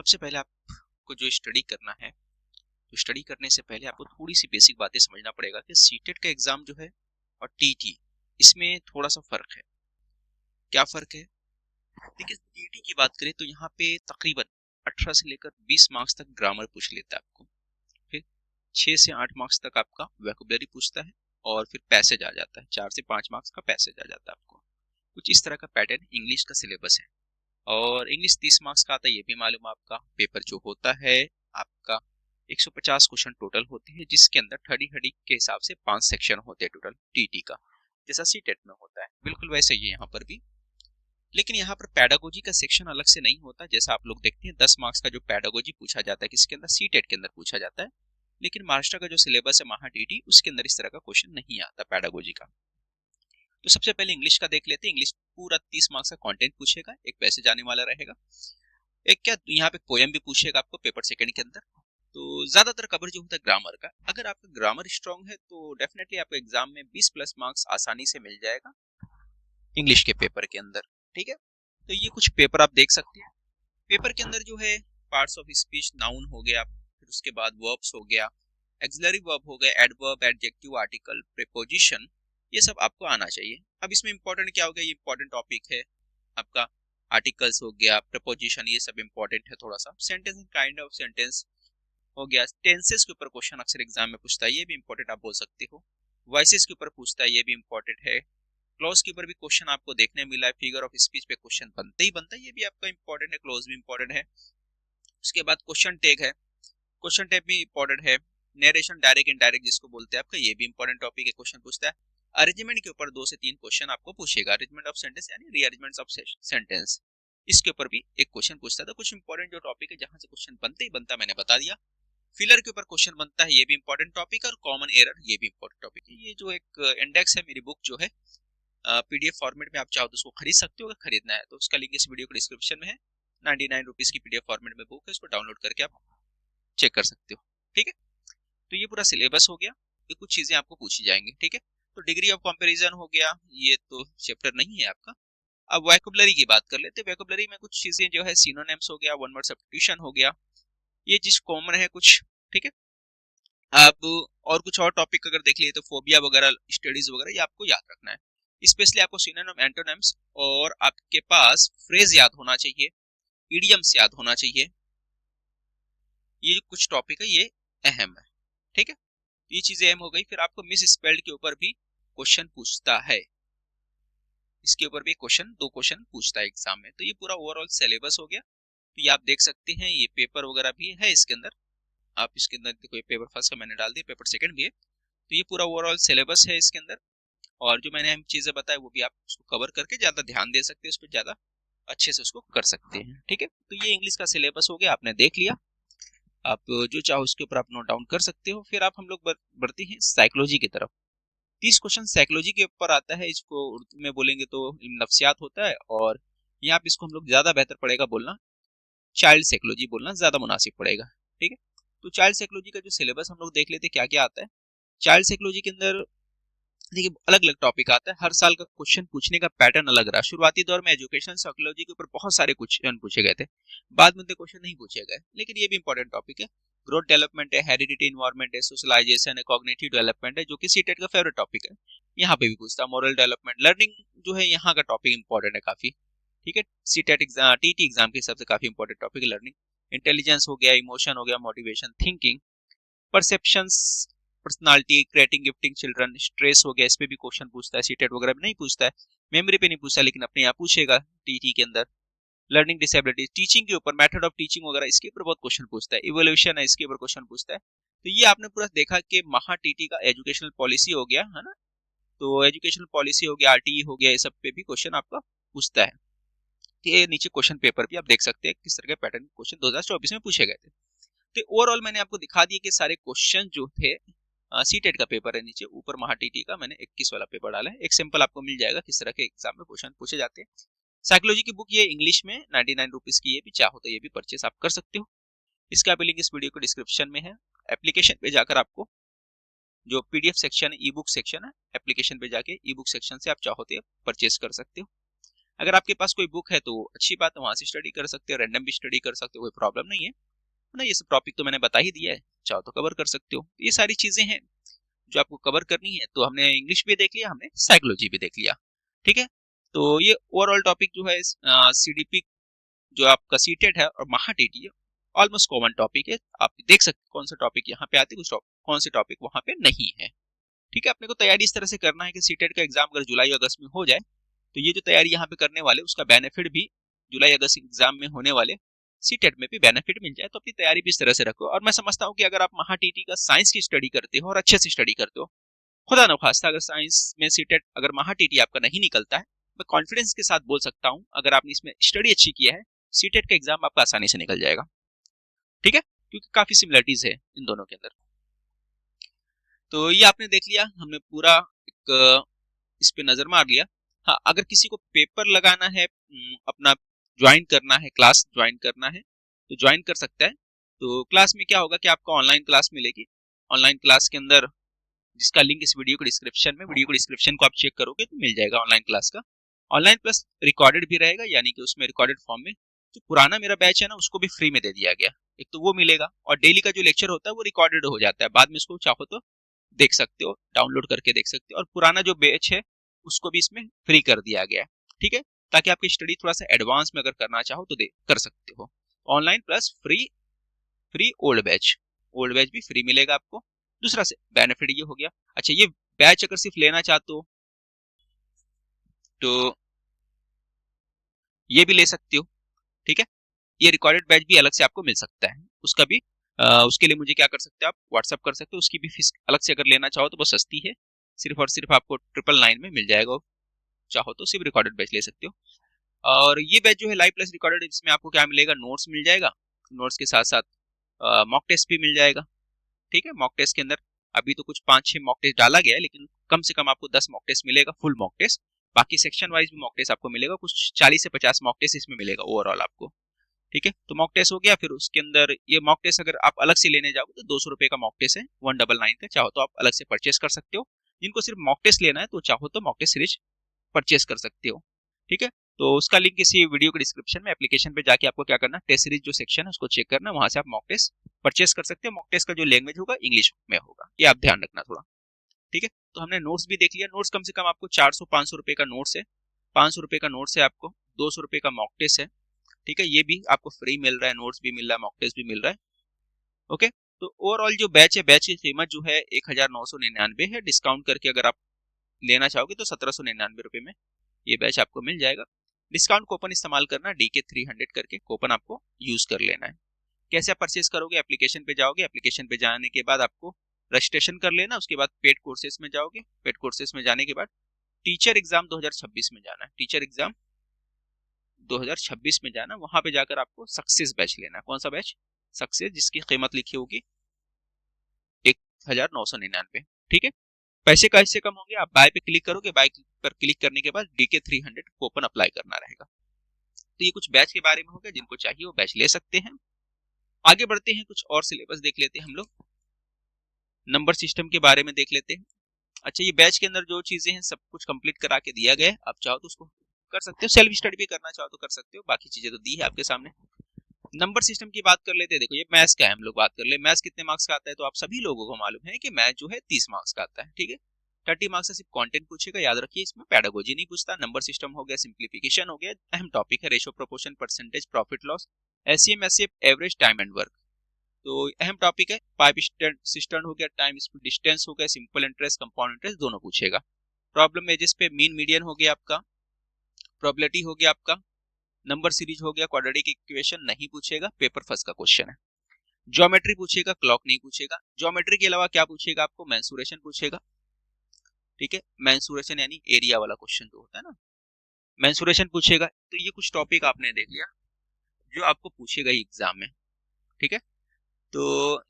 सबसे पहले आपको जो स्टडी करना है, तो स्टडी करने से पहले आपको थोड़ी सी बेसिक बातें समझना पड़ेगा कि सीटेट का एग्जाम जो है और टीटी, इसमें थोड़ा सा फर्क है। क्या फर्क है? देखिए, टीटी की बात करें तो यहाँ पे तकरीबन 18 से लेकर 20 मार्क्स तक ग्रामर पूछ लेता है आपको। फिर 6 से 8 मार्क्स तक आपका वोकैबुलरी पूछता है और फिर पैसेज आ जाता है। 4 से 5 मार्क्स का पैसेज आ जाता है आपको। कुछ इस तरह का पैटर्न इंग्लिश का सिलेबस है। और इंग्लिश 30 मार्क्स का आता है, ये भी मालूम है। आपका पेपर जो होता है आपका 150 क्वेश्चन टोटल होते हैं, जिसके अंदर थर्डी हडी के हिसाब से 5 सेक्शन होते हैं टोटल टीटी का, जैसा सीटेट में होता है। बिल्कुल वैसे ही यहाँ पर भी, लेकिन यहाँ पर पैडागोजी का सेक्शन अलग से नहीं होता। जैसा आप लोग देखते हैं 10 मार्क्स का जो पैडागोजी पूछा जाता है किसके अंदर, सीटेट के अंदर पूछा जाता है। लेकिन महाराष्ट्र का जो सिलेबस है महा टीटी, उसके अंदर इस तरह का क्वेश्चन नहीं आता पैडागोजी का। तो सबसे पहले इंग्लिश का देख लेते हैं। इंग्लिश पूरा 30 मार्क्स का कंटेंट पूछेगा, एक पैसेज आने वाला रहेगा, एक क्या यहाँ पे पोएम भी पूछेगा आपको पेपर सेकंड के अंदर। तो ज्यादातर कवर जो होता है ग्रामर का। अगर आपका ग्रामर स्ट्रांग है तो डेफिनेटली आपको एग्जाम में 20 प्लस मार्क्स आसानी से मिल जाएगा इंग्लिश के पेपर के अंदर। ठीक है, तो ये कुछ पेपर आप देख सकते हैं। पेपर के अंदर जो है पार्ट्स ऑफ स्पीच, नाउन हो गया, फिर उसके बाद वर्ब्स हो गया, एक्सिलरी वर्ब हो गया, एडवर्ब, एडजेक्टिव, आर्टिकल, प्रीपोजिशन, ये सब आपको आना चाहिए। अब इसमें इंपॉर्टेंट क्या हो गया, ये इंपॉर्टेंट टॉपिक है आपका। आर्टिकल्स हो गया, प्रपोजिशन, ये सब इंपॉर्टेंट है थोड़ा सा। Sentence and kind of sentence हो गया। टेंसेस के ऊपर क्वेश्चन अक्सर एग्जाम में पूछता है, ये भी इंपॉर्टेंट आप बोल सकते हो। वॉइसेस के ऊपर पूछता है, ये भी इंपॉर्टेंट है। क्लॉज के ऊपर भी क्वेश्चन आपको देखने मिला है। फिगर ऑफ स्पीच पे क्वेश्चन बनता ही बनता है, ये भी आपका इंपॉर्टेंट है। क्लॉज भी इंपॉर्टेंट है। उसके बाद क्वेश्चन टैग है, क्वेश्चन टैग भी इंपॉर्टेंट है। नरेशन, डायरेक्ट इनडायरेक्ट जिसको बोलते हैं आपका, ये भी इंपॉर्टेंट टॉपिक है, क्वेश्चन पूछता है। अरेंजमेंट के ऊपर 2 से 3 क्वेश्चन आपको पूछेगा। अरेंजमेंट ऑफ सेंटेंस यानी रीअरेंजमेंट ऑफ सेंटेंस, इसके ऊपर भी एक क्वेश्चन पूछता है। तो कुछ इंपॉर्टेंट जो टॉपिक है जहां से क्वेश्चन बनते ही बनता, मैंने बता दिया। फिलर के ऊपर क्वेश्चन बनता है, ये भी इंपॉर्टेंट टॉपिक है। और कॉमन एरर, ये भी इंपॉर्टेंट टॉपिक है। ये जो एक इंडेक्स है, मेरी बुक जो है पीडीएफ फॉर्मेट में आप चाहो तो उसको खरीद सकते हो। अगर खरीदना है तो उसका लिंक इस वीडियो के डिस्क्रिप्शन में है। 99 रुपीज की पीडीएफ फॉर्मेट में बुक है, उसको डाउनलोड करके आप चेक कर सकते हो। ठीक है, तो ये पूरा सिलेबस हो गया। ये कुछ चीजें आपको पूछी जाएंगी। ठीक है, तो डिग्री ऑफ कंपैरिजन हो गया, ये तो चैप्टर नहीं है आपका। अब वोकैबुलरी की बात कर लेते हैं। वोकैबुलरी में कुछ चीजें जो है, सिनोनिम्स हो गया, वन वर्ड सब्स्टिट्यूशन हो गया, ये चीज कॉमन है कुछ। ठीक है, अब और कुछ और टॉपिक अगर देख लिए तो फोबिया वगैरह, स्टडीज वगैरह, ये आपको याद रखना है। स्पेशली आपको सिनोनिम, एंटोनिम्स, और आपके पास फ्रेज याद होना चाहिए, इडियम्स याद होना चाहिए। ये जो कुछ टॉपिक है ये अहम है। ठीक है, ये चीजें अहम हो गई। फिर आपको मिस स्पेल्ड के ऊपर भी क्वेश्चन पूछता है, इसके ऊपर भी क्वेश्चन, 2 क्वेश्चन पूछता है एग्जाम में। तो ये पूरा ओवरऑल सिलेबस हो गया। तो ये आप देख सकते हैं, ये पेपर वगैरह भी है इसके अंदर। आप इसके अंदर देखो, ये पेपर फर्स्ट का मैंने डाल दिया, पेपर सेकंड भी है। तो ये पूरा ओवरऑल सिलेबस है इसके अंदर। और जो मैंने अहम चीजें बताई वो भी आप उसको कवर करके ज्यादा ध्यान दे सकते हैं, उस पर ज्यादा अच्छे से उसको कर सकते हैं। ठीक है, तो ये इंग्लिश का सिलेबस हो गया, आपने देख लिया। आप जो चाहो उसके ऊपर आप नोट डाउन कर सकते हो। फिर आप हम लोग बढ़ते हैं साइकोलॉजी की तरफ। 30 क्वेश्चन साइकोलॉजी के ऊपर आता है। इसको उर्दू में बोलेंगे तो नफ्सियात होता है, और यहाँ पे इसको हम लोग ज्यादा बेहतर पड़ेगा बोलना, चाइल्ड साइकोलॉजी बोलना ज्यादा मुनासिब पड़ेगा। ठीक है, तो चाइल्ड साइकोलॉजी का जो सिलेबस हम लोग देख लेते हैं क्या क्या आता है। चाइल्ड साइकोलॉजी के अंदर देखिए अलग अलग टॉपिक आता है। हर साल का क्वेश्चन पूछने का पैटर्न अलग रहा। शुरुआती दौर में एजुकेशन साइकोलॉजी के ऊपर बहुत सारे क्वेश्चन पूछे गए थे, बाद में क्वेश्चन नहीं पूछे गए, लेकिन ये भी इंपॉर्टेंट टॉपिक है। ग्रोथ डेवलपमेंट है, हेरिडिटी, इन्वायरमेंट है, सोशलाइजेशन है, कॉग्निटिव डेवलपमेंट है, जो कि सीटेट का फेवरेट टॉपिक है, यहाँ पे भी पूछता है। मॉरल डेवलपमेंट, लर्निंग जो है यहाँ का टॉपिक इंपॉर्टेंट है काफी। ठीक है, सीटेट एग्जाम, टीटी एग्जाम के हिसाब से काफी इंपॉर्टेंट टॉपिक है लर्निंग। इंटेलिजेंस हो गया, इमोशन हो गया, motivation, thinking, perceptions, personality, creating, gifting children, stress हो गया, इस पे भी क्वेश्चन पूछता है। सीटेट वगैरह में नहीं पूछता है, मेमोरी पे नहीं पूछता, लेकिन अपने यहाँ पूछेगा टीटी के अंदर। लर्निंग डिसेबिलिटी, टीचिंग के ऊपर, मेथड ऑफ टीचिंग वगैरह, इसके ऊपर बहुत क्वेश्चन पूछता है। इवोल्यूशन है, इसके ऊपर क्वेश्चन पूछता है। तो ये आपने पूरा देखा कि महा टीटी का एजुकेशनल पॉलिसी हो गया है ना, तो एजुकेशनल पॉलिसी हो गया, आरटीई हो गया, ये सब पे भी क्वेश्चन आपका पूछता है। तो ये नीचे क्वेश्चन पेपर भी आप देख सकते हैं किस तरह के पैटर्न क्वेश्चन 2024 में पूछे गए थे। तो ओवरऑल मैंने आपको दिखा दिया कि सारे क्वेश्चन जो थे, सीटेट का पेपर है नीचे, ऊपर महा टीटी का मैंने 21 वाला पेपर डाला है। एक सिंपल आपको मिल जाएगा किस तरह के एग्जाम में क्वेश्चन पूछे जाते हैं। साइकोलॉजी की बुक ये इंग्लिश में 99 रुपीज की, ये भी चाहो तो ये भी परचेस आप कर सकते हो। इसका भी लिंक इस वीडियो के डिस्क्रिप्शन में है। एप्लीकेशन पे जाकर आपको जो पीडीएफ सेक्शन है, ई बुक सेक्शन है, एप्लीकेशन पे जाके ई बुक सेक्शन से आप चाहो तो परचेस कर सकते हो। अगर आपके पास कोई बुक है तो अच्छी बात है, वहां से स्टडी कर सकते हो, रैंडम भी स्टडी कर सकते हो, कोई प्रॉब्लम नहीं है ना। ये सब टॉपिक तो मैंने बता ही दिया है, चाहो तो कवर कर सकते हो। ये सारी चीजें हैं जो आपको कवर करनी है। तो हमने इंग्लिश भी देख लिया, हमने साइकोलॉजी भी देख लिया, ठीक है। तो ये ओवरऑल टॉपिक जो है सीडीपी जो आपका सीटेट है और महा टीटी है, ऑलमोस्ट कॉमन टॉपिक है। आप देख सकते कौन सा टॉपिक यहाँ पे आते, कुछ कौन से टॉपिक वहां पे नहीं है, ठीक है। अपने को तैयारी इस तरह से करना है कि सीटेट का एग्जाम अगर जुलाई अगस्त में हो जाए तो ये जो तैयारी यहाँ पे करने वाले उसका बेनिफिट भी जुलाई अगस्त एग्जाम में होने वाले सीटेट में भी बेनिफिट मिल जाए। तो अपनी तैयारी भी इस तरह से रखो। और मैं समझता हूँ कि अगर आप महा टीटी का साइंस की स्टडी करते हो और अच्छे से स्टडी करते हो, खुदा न खास्ता अगर साइंस में सीटेट अगर महा टीटी आपका नहीं निकलता है, मैं कॉन्फिडेंस के साथ बोल सकता हूँ अगर आपने इसमें स्टडी अच्छी किया है, सीटेट का एग्जाम आपका आसानी से निकल जाएगा, ठीक है, क्योंकि काफी सिमिलरिटीज है इन दोनों के अंदर। तो ये आपने देख लिया, हमने पूरा एक इस पे नजर मार लिया। हाँ, अगर किसी को पेपर लगाना है, अपना ज्वाइन करना है, क्लास ज्वाइन करना है तो ज्वाइन कर सकता है। तो क्लास में क्या होगा कि आपको ऑनलाइन क्लास मिलेगी। ऑनलाइन क्लास के अंदर जिसका लिंक इस वीडियो के डिस्क्रिप्शन को आप चेक करोगे तो मिल जाएगा ऑनलाइन क्लास का। ऑनलाइन प्लस रिकॉर्डेड भी रहेगा, यानी कि उसमें रिकॉर्डेड फॉर्म में जो पुराना मेरा बैच है ना उसको भी फ्री में दे दिया गया, एक तो वो मिलेगा, और डेली का जो लेक्चर होता है वो रिकॉर्डेड हो जाता है, बाद में उसको चाहो तो देख सकते हो, डाउनलोड करके देख सकते हो। और पुराना जो बैच है उसको भी इसमें फ्री कर दिया गया है, ठीक है, ताकि आपकी स्टडी थोड़ा सा एडवांस में अगर करना चाहो तो कर सकते हो। Online plus free, old batch भी फ्री मिलेगा आपको। दूसरा से बेनिफिट ये हो गया। अच्छा, ये बैच अगर सिर्फ लेना चाहते हो तो ये भी ले सकते हो, ठीक है। ये रिकॉर्डेड बैच भी अलग से आपको मिल सकता है, उसका भी उसके लिए मुझे क्या कर सकते हो आप व्हाट्सअप कर सकते हो। उसकी भी फीस अलग से अगर लेना चाहो तो वो सस्ती है, सिर्फ और सिर्फ आपको 999 में मिल जाएगा। चाहो तो सिर्फ रिकॉर्डेड बैच ले सकते हो। और ये बैच जो है लाइव प्लस रिकॉर्डेड, इसमें आपको क्या मिलेगा, नोट्स मिल जाएगा, नोट्स के साथ साथ मॉक टेस्ट भी मिल जाएगा, ठीक है। मॉक टेस्ट के अंदर अभी तो कुछ 5-6 मॉक टेस्ट डाला गया है, लेकिन कम से कम आपको 10 मॉक टेस्ट मिलेगा, फुल मॉक टेस्ट। बाकी सेक्शन वाइज भी मॉक टेस्ट आपको मिलेगा, कुछ 40 से 50 मॉक टेस्ट इसमें मिलेगा ओवरऑल आपको, ठीक है। तो मॉक टेस्ट हो गया। फिर उसके अंदर ये मॉक टेस्ट अगर आप अलग से लेने जाओगे तो 200 रुपए का मॉक टेस्ट है, 199 का, चाहो तो आप अलग से परचेस कर सकते हो। जिनको सिर्फ मॉक टेस्ट लेना है तो चाहो तो मॉक टेस्ट सीरीज परचेस कर सकते हो, ठीक है। तो उसका लिंक इसी वीडियो के डिस्क्रिप्शन में, एप्लीकेशन पे जाके आपको क्या करना, टेस्ट सीरीज जो सेक्शन है उसको चेक करना, वहां से आप मॉक टेस्ट परचेस कर सकते हो। मॉक टेस्ट का जो लैंग्वेज होगा इंग्लिश में होगा, ये आप ध्यान रखना थोड़ा, ठीक है। तो हमने नोट्स भी देख लिया। नोट्स कम से कम आपको 400-500 रुपए का नोट्स है, 500 रुपए का नोट्स है आपको, 200 रुपए का मॉक टेस्ट है, ठीक है। ये भी आपको फ्री मिल रहा है, नोट्स भी मिल रहा है, मॉक टेस्ट भी मिल रहा है, ओके। तो ओवरऑल जो बैच है, बैच की कीमत जो है 1999 है। डिस्काउंट करके अगर आप लेना चाहोगे तो 1799 रुपए में ये बैच आपको मिल जाएगा। डिस्काउंट कूपन इस्तेमाल करना, DK300 करके कूपन आपको यूज कर लेना है। कैसे आप परचेस करोगे, एप्लीकेशन पे जाओगे, एप्लीकेशन पे जाने के बाद आपको रजिस्ट्रेशन कर लेना, उसके बाद पेड कोर्सेज में जाओगे, पेड कोर्सेज में जाने के बाद टीचर एग्जाम 2026 में जाना है, टीचर एग्जाम 2026 में जाना, वहां पे जाकर आपको सक्सेस बैच लेना है। कौन सा बैच, सक्सेस, जिसकी कीमत लिखी होगी 1999, ठीक है। पैसे कैसे कम होंगे, आप बाय पे क्लिक करोगे, बाय पर क्लिक करने के बाद DK300 कूपन अप्लाई करना रहेगा। तो ये कुछ बैच के बारे में हो गया, जिनको चाहिए वो बैच ले सकते हैं। आगे बढ़ते हैं, कुछ और सिलेबस देख लेते हैं हम लोग, नंबर सिस्टम के बारे में देख लेते हैं। अच्छा, ये बैच के अंदर जो चीजें हैं सब कुछ कंप्लीट करा के दिया गया है, आप चाहो तो उसको कर सकते हो, सेल्फ स्टडी भी करना चाहो तो कर सकते हो, बाकी चीजें तो दी है आपके सामने। नंबर सिस्टम की बात कर लेते हैं। देखो ये मैथ्स का है, हम लोग बात कर ले मैथ्स कितने मार्क्स का आता है, तो आप सभी लोगों को मालूम है कि मैथ जो है 30 मार्क्स का आता है, ठीक है। 30 मार्क्स से सिर्फ कंटेंट पूछेगा, याद रखिए, इसमें पेडागोजी नहीं पूछता। नंबर सिस्टम हो गया, सिंप्लीफिकेशन हो गया, अहम टॉपिक है ratio, proportion, percentage, profit loss, SCM, SCF, average, time and work, तो अहम टॉपिक है। पाइप सिस्टम हो गया, टाइम डिस्टेंस हो गया, सिंपल इंटरेस्ट, कंपाउंड इंटरेस्ट, दोनों पूछेगा। प्रॉब्लम मेजर्स पे मीन मीडियन हो गया आपका, प्रोबेबिलिटी हो गया आपका, नंबर सीरीज हो गया, क्वाड्रेटिक इक्वेशन नहीं पूछेगा, पेपर फर्स्ट का क्वेश्चन है। ज्योमेट्री पूछेगा, क्लॉक नहीं पूछेगा। ज्योमेट्री के अलावा क्या पूछेगा आपको, मेंसुरेशन पूछेगा, ठीक है। मेंसुरेशन यानी एरिया वाला क्वेश्चन जो होता है ना, मेंसुरेशन पूछेगा। तो ये कुछ टॉपिक आपने देख लिया जो आपको पूछेगा ही एग्जाम में, ठीक है। तो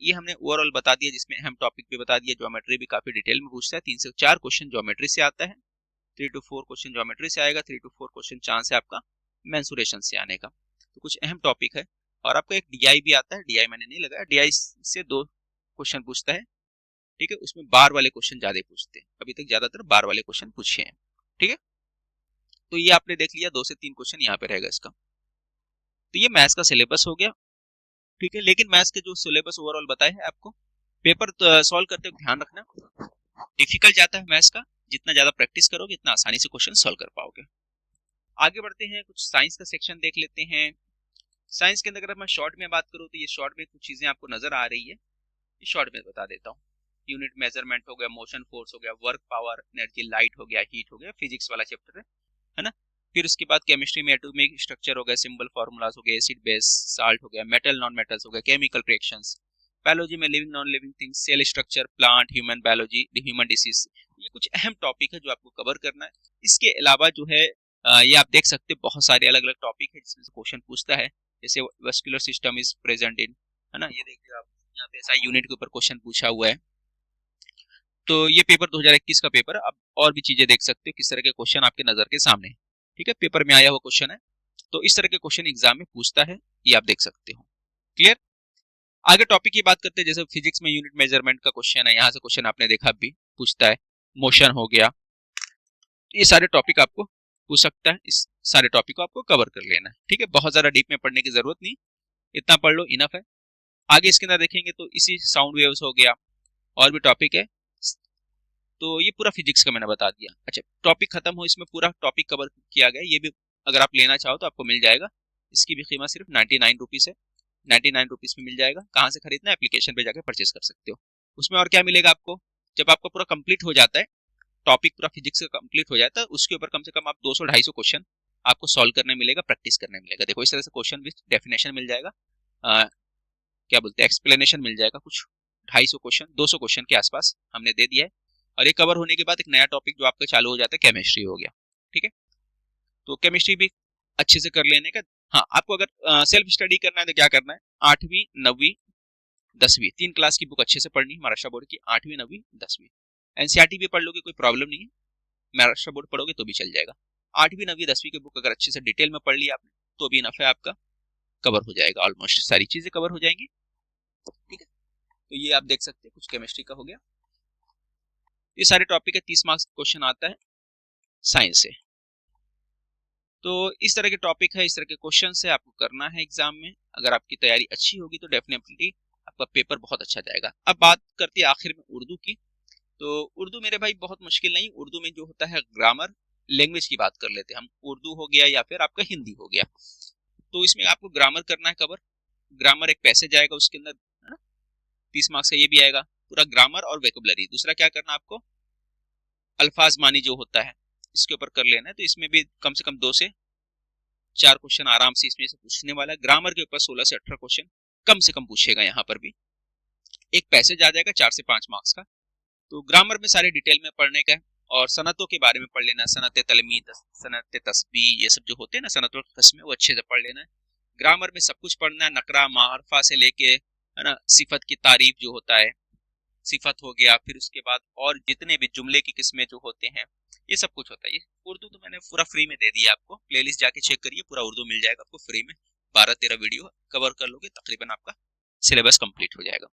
ये हमने ओवरऑल बता दिया, जिसमें अहम टॉपिक भी बता दिया। ज्योमेट्री भी काफी डिटेल में पूछता है, 3 से 4 क्वेश्चन ज्योमेट्री से आता है, 3 to 4 क्वेश्चन ज्योमेट्री से आएगा, 3 to 4 क्वेश्चन चांस है आपका मेंसुरेशन से आने का। तो कुछ अहम टॉपिक है। और आपका एक डीआई भी आता है, डीआई मैंने नहीं लगाया, डीआई से 2 क्वेश्चन पूछता है, ठीक है। उसमें बार वाले क्वेश्चन ज्यादा पूछते हैं, अभी तक ज्यादातर बार वाले क्वेश्चन पूछे हैं, ठीक है। तो ये आपने देख लिया, 2 से 3 क्वेश्चन यहाँ पे रहेगा इसका। तो ये मैथ्स का सिलेबस हो गया, ठीक है। लेकिन मैथ्स के जो सिलेबस ओवरऑल बताए हैं आपको, पेपर सॉल्व करते हुए ध्यान रखना डिफिकल्ट जाता है मैथ्स का, जितना ज्यादा प्रैक्टिस करोगे इतना आसानी से क्वेश्चन सॉल्व कर पाओगे। आगे बढ़ते हैं, कुछ साइंस का सेक्शन देख लेते हैं। साइंस के अंदर अगर मैं शॉर्ट में बात करूँ तो ये शॉर्ट में कुछ चीजें आपको नजर आ रही है, ये शॉर्ट में बता देता हूँ। यूनिट मेजरमेंट हो गया, मोशन फोर्स हो गया, वर्क पावर, एनर्जी, लाइट हो गया, हीट हो गया, फिजिक्स वाला चैप्टर है ना। फिर उसके बाद केमिस्ट्री में एटॉमिक स्ट्रक्चर हो गया, सिंबल फार्मूलाज हो गए, एसिड बेस साल्ट हो गया, मेटल नॉन मेटल्स हो गया, केमिकल रिएक्शंस। बायोलॉजी में living non living things, cell structure, plant, human biology, human disease. ये कुछ अहम टॉपिक है जो आपको कवर करना है। इसके अलावा जो है ये आप देख सकते हैं बहुत सारे अलग अलग टॉपिक है जिसमें से क्वेश्चन पूछता है। जैसे vascular system is present in, है ना, ये देखिए आप यहाँ पे ऐसा यूनिट के ऊपर क्वेश्चन पूछा हुआ है। तो ये पेपर 2021 का पेपर है। आप और भी चीजें देख सकते हो किस तरह के क्वेश्चन आपके नजर के सामने है, ठीक है, पेपर में आया हुआ क्वेश्चन है। तो इस तरह के क्वेश्चन एग्जाम में पूछता है, ये आप देख सकते हो। क्लियर। आगे टॉपिक की बात करते हैं, जैसे फिजिक्स में यूनिट मेजरमेंट का क्वेश्चन है, यहाँ से क्वेश्चन आपने देखा भी पूछता है, मोशन हो गया। ये सारे टॉपिक आपको पूछ सकता है, इस सारे टॉपिक को आपको कवर कर लेना है, ठीक है। बहुत ज्यादा डीप में पढ़ने की जरूरत नहीं, इतना पढ़ लो, इनफ है। आगे इसके अंदर देखेंगे तो इसी साउंड वेव्स हो गया, और भी टॉपिक है। तो ये पूरा फिजिक्स का मैंने बता दिया। अच्छा, टॉपिक खत्म हो, इसमें पूरा टॉपिक कवर किया गया। ये भी अगर आप लेना चाहो तो आपको मिल जाएगा। इसकी भी कीमत सिर्फ 99 रुपीज है, 99 रुपीज में मिल जाएगा। कहाँ से खरीदना है, एप्लीकेशन पे जाकर परचेज कर सकते हो। उसमें और क्या मिलेगा आपको, जब आपका पूरा कंप्लीट हो जाता है, टॉपिक पूरा फिजिक्स का कंप्लीट हो जाता है, उसके ऊपर कम से कम आप 200-250 क्वेश्चन आपको सॉल्व करने मिलेगा, प्रैक्टिस करने मिलेगा। देखो इस तरह से क्वेश्चन विद डेफिनेशन मिल जाएगा, क्या बोलते हैं, एक्सप्लेनेशन मिल जाएगा। कुछ 250 क्वेश्चन, 200 क्वेश्चन के आसपास हमने दे दिया है। और ये कवर होने के बाद एक नया टॉपिक जो आपका चालू हो जाता है, केमिस्ट्री हो गया, ठीक है। तो केमिस्ट्री भी अच्छे से कर लेने का। हाँ, आपको अगर सेल्फ स्टडी करना है तो क्या करना है, 8वीं 9वीं 10वीं 3 क्लास की बुक अच्छे से पढ़नी है, महाराष्ट्र बोर्ड की 8वीं 9वीं 10वीं। एनसीईआरटी भी पढ़ लोगे कोई प्रॉब्लम नहीं है, महाराष्ट्र बोर्ड पढ़ोगे तो भी चल जाएगा। 8वीं 9वीं 10वीं की बुक अगर अच्छे से डिटेल में पढ़ लिया आपने तो भी इनफ है, आपका कवर हो जाएगा, ऑलमोस्ट सारी चीजें कवर हो जाएंगी, ठीक है। तो ये आप देख सकते हैं, कुछ केमिस्ट्री का हो गया। ये सारे टॉपिक है, 30 मार्क्स क्वेश्चन आता है साइंस से। तो इस तरह के टॉपिक है, इस तरह के क्वेश्चन है, आपको करना है एग्जाम में। अगर आपकी तैयारी अच्छी होगी तो डेफिनेटली आपका पेपर बहुत अच्छा जाएगा। अब बात करते हैं आखिर में उर्दू की। तो उर्दू मेरे भाई बहुत मुश्किल नहीं, उर्दू में जो होता है ग्रामर, लैंग्वेज की बात कर लेते हैं हम। उर्दू हो गया या फिर आपका हिंदी हो गया, तो इसमें आपको ग्रामर करना है कवर। ग्रामर एक पैसेज आएगा उसके अंदर, है ना, 30 मार्क्स का ये भी आएगा, पूरा ग्रामर और वोकैबुलरी। दूसरा क्या करना आपको, अल्फाज मानी जो होता है इसके ऊपर कर लेना है। तो इसमें भी कम से कम 2 से 4 क्वेश्चन आराम से इसमें से पूछने वाला है। ग्रामर के ऊपर 16 से 18 क्वेश्चन कम से कम पूछेगा यहाँ पर भी। एक पैसेज आ जाएगा 4 से 5 मार्क्स का। तो ग्रामर में सारे डिटेल में पढ़ने का है। और सनतों के बारे में पढ़ लेना, सनत तलमीद, सनत तस्बीह, ये सब जो होते हैं ना सनत और कस्में, वो अच्छे से पढ़ लेना है। ग्रामर में सब कुछ पढ़ना है, नकरा मारफा से लेके, है ना, सिफत की तारीफ जो होता है, सिफत हो गया, फिर उसके बाद और जितने भी जुमले की किस्में जो होते हैं, ये सब कुछ होता है। ये उर्दू तो मैंने पूरा फ्री में दे दिया आपको, प्लेलिस्ट जाके चेक करिए, पूरा उर्दू मिल जाएगा आपको फ्री में। 12-13 वीडियो कवर कर लोगे, तकरीबन आपका सिलेबस कंप्लीट हो जाएगा,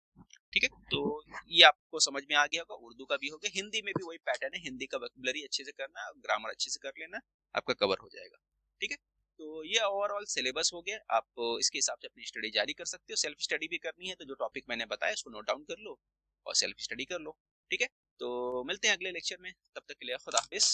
ठीक है। तो ये आपको समझ में आ गया होगा, उर्दू का भी हो गया। हिंदी में भी वही पैटर्न है, हिंदी का वोकैबुलरी अच्छे से करना है, ग्रामर अच्छे से कर लेना, आपका कवर हो जाएगा, ठीक है। तो ये ओवरऑल सिलेबस हो गया। आप इसके हिसाब से अपनी स्टडी जारी कर सकते हो। सेल्फ स्टडी भी करनी है तो जो टॉपिक मैंने बताया उसको नोट डाउन कर लो और सेल्फ स्टडी कर लो, ठीक है। तो मिलते हैं अगले लेक्चर में, तब तक के लिए खुदा हाफिज।